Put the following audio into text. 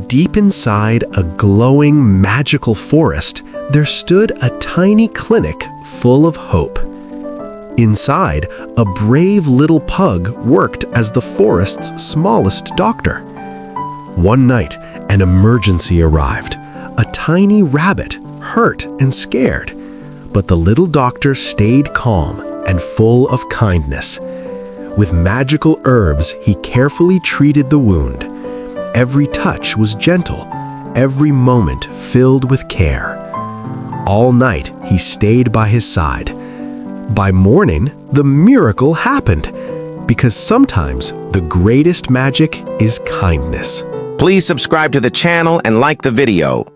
Deep inside a glowing, magical forest, there stood a tiny clinic full of hope. Inside, a brave little pug worked as the forest's smallest doctor. One night, an emergency arrived. A tiny rabbit, hurt and scared. But the little doctor stayed calm and full of kindness. With magical herbs, he carefully treated the wound. Every touch was gentle, every moment filled with care. All night, he stayed by his side. By morning, the miracle happened, because sometimes the greatest magic is kindness. Please subscribe to the channel and like the video.